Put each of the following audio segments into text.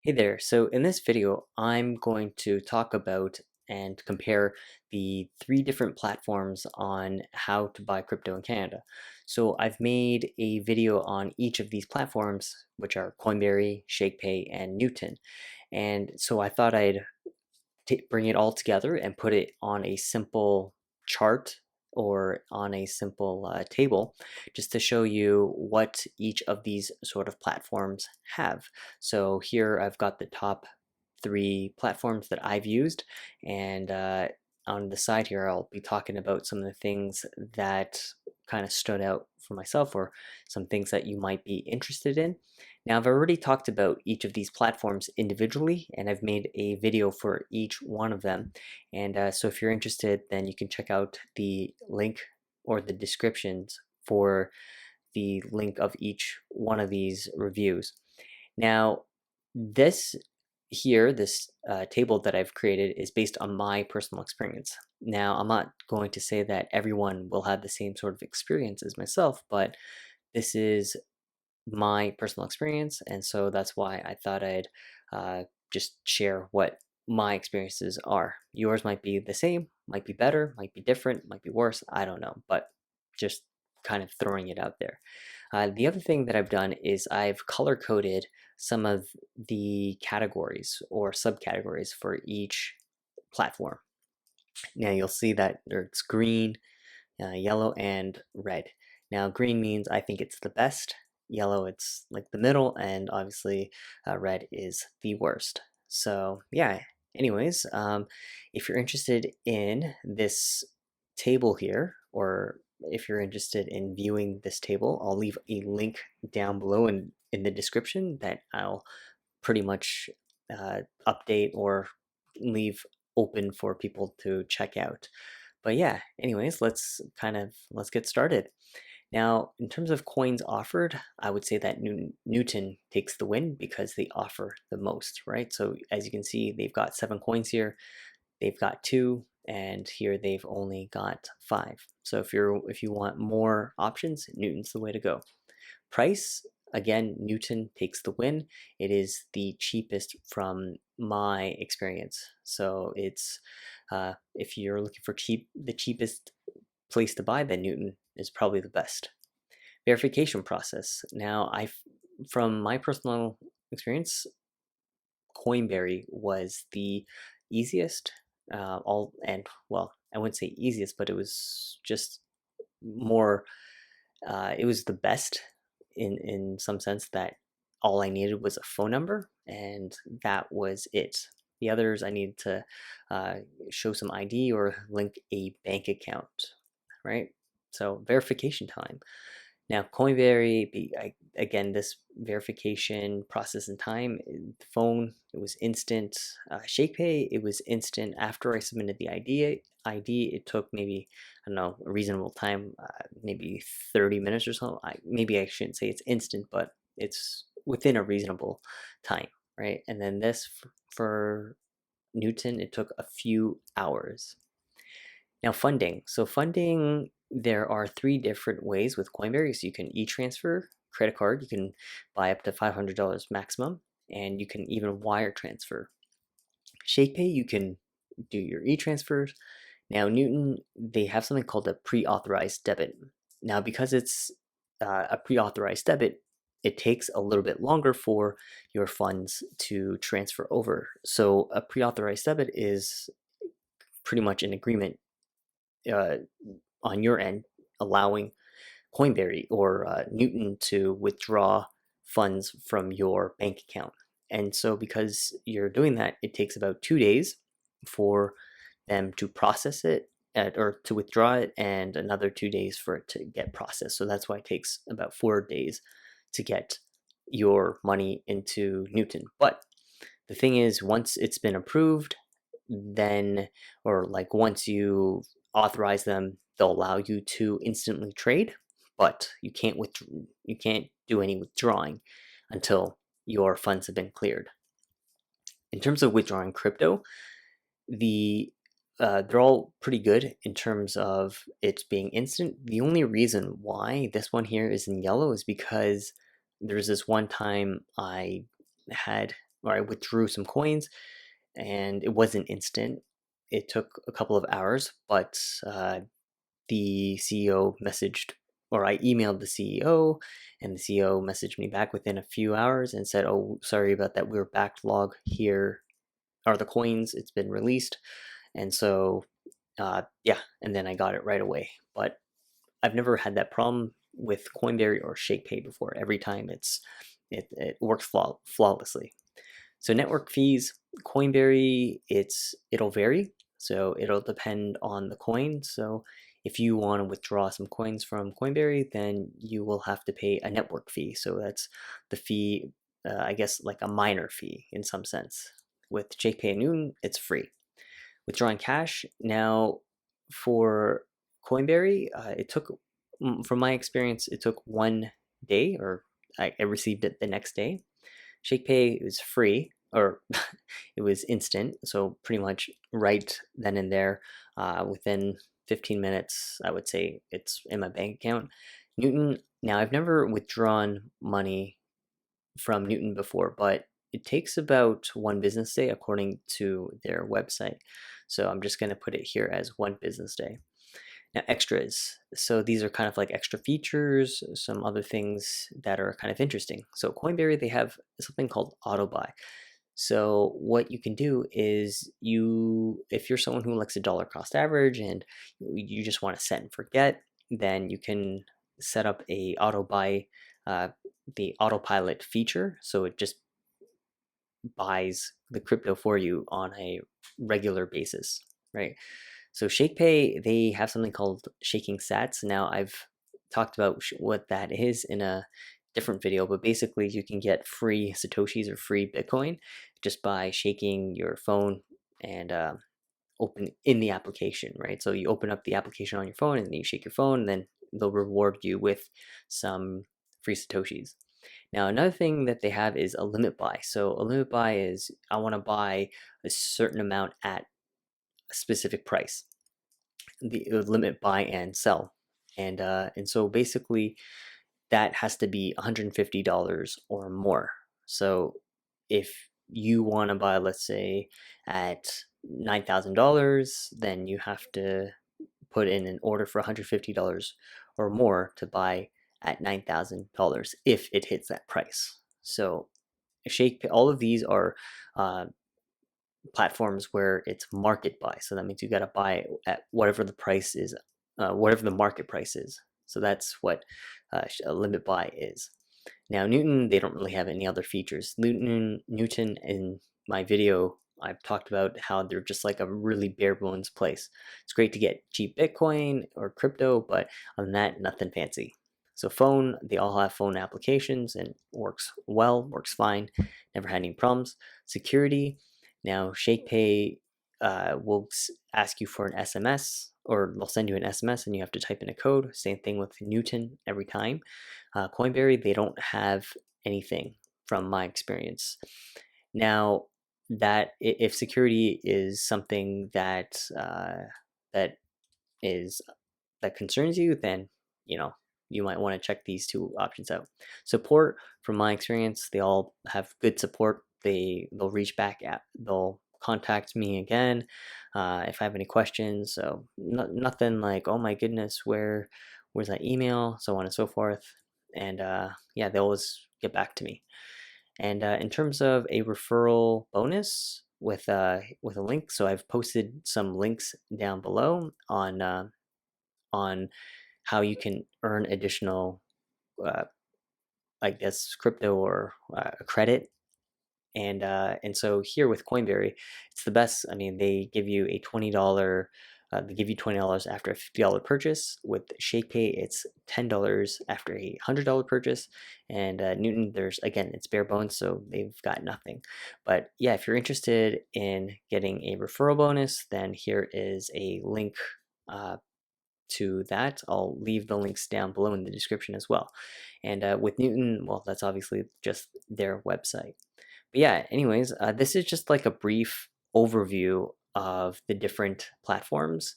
Hey there. So in this video, I'm going to talk about and compare the three different platforms on how to buy crypto in Canada. So I've made a video on each of these platforms, which are Coinberry, Shakepay, and Newton. And so I thought I'd bring it all together and put it on a simple chart or on a simple table just to show you what each of these sort of platforms have. So here I've got the top three platforms that I've used, and on the side here I'll be talking about some of the things that kind of stood out for myself or some things that you might be interested in. Now, I've already talked about each of these platforms individually, and I've made a video for each one of them. And so if you're interested, then you can check out the link or the descriptions for the link of each one of these reviews. Now, this this table that I've created is based on my personal experience. Now, I'm not going to say that everyone will have the same sort of experience as myself, but this is my personal experience, and so that's why I thought I'd just share what my experiences are. Yours might be the same, might be better, might be different, might be worse, I don't know, but just kind of throwing it out there. The other thing that I've done is I've color coded some of the categories or subcategories for each platform. Now you'll see that it's green, yellow, and red. Now green means I think it's the best, yellow it's like the middle, and obviously red is the worst. So yeah, anyways, if you're interested in this table here, or if you're interested in viewing this table, I'll leave a link down below in the description that I'll pretty much update or leave open for people to check out. But yeah, anyways, let's get started. Now, in terms of coins offered, I would say that Newton takes the win because they offer the most, right? So as you can see, they've got 7 coins here, they've got 2, and here they've only got 5. So if you want more options, Newton's the way to go. Price, again, Newton takes the win. It is the cheapest from my experience. So it's if you're looking for the cheapest place to buy, then Newton is probably the best. Verification process. Now, from my personal experience, Coinberry was the easiest. Well, I wouldn't say easiest, but it was just more. It was the best in some sense that all I needed was a phone number, and that was it. The others I needed to show some ID or link a bank account, right? So verification time. Now, Coinberry, again, this verification process and time, the phone, it was instant. Shakepay, it was instant after I submitted the ID, it took maybe, I don't know, a reasonable time, maybe 30 minutes or so. Maybe I shouldn't say it's instant, but it's within a reasonable time, right? And then this for Newton, it took a few hours. Now, funding. So funding, there are 3 different ways with Coinberry. So you can e-transfer, credit card, you can buy up to $500 maximum, and you can even wire transfer. Shakepay, you can do your e-transfers. Now, Newton, they have something called a pre-authorized debit. Now, because it's a pre-authorized debit, it takes a little bit longer for your funds to transfer over. So a pre-authorized debit is pretty much an agreement on your end, allowing Coinberry or Newton to withdraw funds from your bank account. And so because you're doing that, it takes about 2 days for them to process it or to withdraw it, and another 2 days for it to get processed. So that's why it takes about 4 days to get your money into Newton. But the thing is, once it's been approved, then, or like once you authorize them, they'll allow you to instantly trade, but you can't do any withdrawing until your funds have been cleared. In terms of withdrawing crypto, they're all pretty good in terms of it being instant. The only reason why this one here is in yellow is because there's this one time I had or I withdrew some coins, and it wasn't instant. It took a couple of hours, but the CEO messaged, or I emailed the CEO, and the CEO messaged me back within a few hours and said, "Oh, sorry about that. We're backlog. Here are the coins. It's been released." And so, yeah, and then I got it right away. But I've never had that problem with Coinberry or Shakepay before. Every time it works flawlessly. So network fees, Coinberry, it'll vary. So it'll depend on the coin. So if you want to withdraw some coins from Coinberry, then you will have to pay a network fee. So that's the fee, I guess, like a minor fee in some sense. With Shakepay and Newton, it's free. Withdrawing cash, now for Coinberry, it took, from my experience, it took 1 day, or I received it the next day. Shakepay was free, or it was instant, so pretty much right then and there, within 15 minutes, I would say it's in my bank account. Newton, now I've never withdrawn money from Newton before, but it takes about 1 business day according to their website. So I'm just going to put it here as 1 business day. Now, extras. So these are kind of like extra features, some other things that are kind of interesting. So Coinberry, they have something called auto buy. So what you can do is if you're someone who likes a dollar cost average and you just want to set and forget, then you can set up a auto buy, the autopilot feature. So it just buys the crypto for you on a regular basis, right? So Shakepay, they have something called shaking sats. Now I've talked about what that is in a different video, but basically you can get free Satoshis or free Bitcoin just by shaking your phone and open in the application, right? So you open up the application on your phone and then you shake your phone, and then they'll reward you with some free Satoshis. Now, another thing that they have is a limit buy. So a limit buy is I want to buy a certain amount at a specific price. The limit buy and sell, and so basically that has to be $150 or more. So if you want to buy, let's say, at $9,000, then you have to put in an order for $150 or more to buy at $9,000 if it hits that price. So all of these are uh, platforms where it's market buy. So that means you got to buy at whatever the price is, whatever the market price is. So that's what a limit buy is. Now Newton, they don't really have any other features. Newton in my video, I've talked about how they're just like a really bare bones place. It's great to get cheap Bitcoin or crypto, but other than that, nothing fancy. So phone, they all have phone applications and works well, works fine, never had any problems. Security, now Shakepay will ask you for an SMS, or they'll send you an SMS and you have to type in a code. Same thing with Newton every time. Coinberry, they don't have anything from my experience. Now, that if security is something that that concerns you, then you might want to check these two options out. Support, from my experience, they all have good support. They'll reach back they'll contact me again if I have any questions. So nothing like, oh my goodness, where's that email, so on and so forth. And yeah, they always get back to me. And in terms of a referral bonus with a link, so I've posted some links down below on how you can earn additional, I guess, crypto or credit. And so here with Coinberry, it's the best. I mean, they give you a $20. They give you $20 after a $50 purchase. With Shakepay, it's $10 after a $100 purchase. And Newton, again, it's bare bones, so they've got nothing. But yeah, if you're interested in getting a referral bonus, then here is a link to that. I'll leave the links down below in the description as well. And with Newton, well, that's obviously just their website. But yeah, anyways, this is just like a brief overview of the different platforms,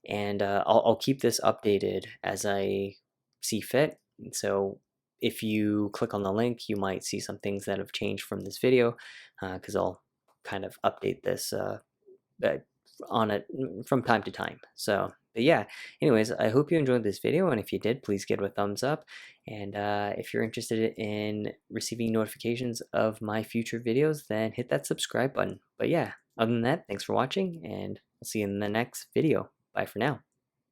and I'll keep this updated as I see fit. So if you click on the link, you might see some things that have changed from this video, because I'll kind of update this on it from time to time. So, but yeah, anyways, I hope you enjoyed this video, and if you did, please give it a thumbs up. And if you're interested in receiving notifications of my future videos, then hit that subscribe button. But yeah, other than that, thanks for watching, and I'll see you in the next video. Bye for now.